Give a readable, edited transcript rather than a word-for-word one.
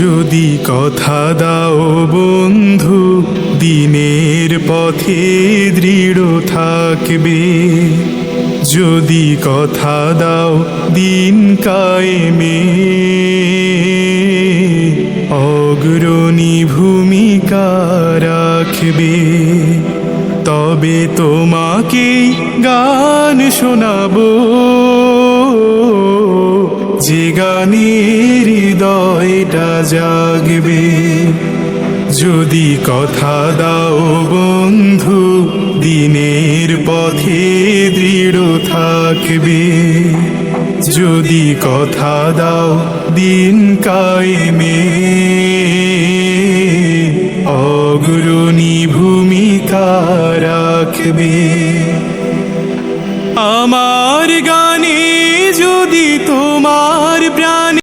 যদি কথা দাও বন্ধু দিনের পথে দৃঢ় থাকবে, যদি কথা দাও দিন কায়েমে অগ্রণী ভূমিকা রাখবে, তবে তোমাকে গান শোনাবো যে গানের হৃদয়টা জাগবে। যদি কথা দাও বন্ধু দিনের পথে দৃঢ় থাকবে, যদি কথা দাও দিন কায়েমে অগ্রণী ভূমিকা রাখবে। আমার গানে যদি তোমার প্রাণ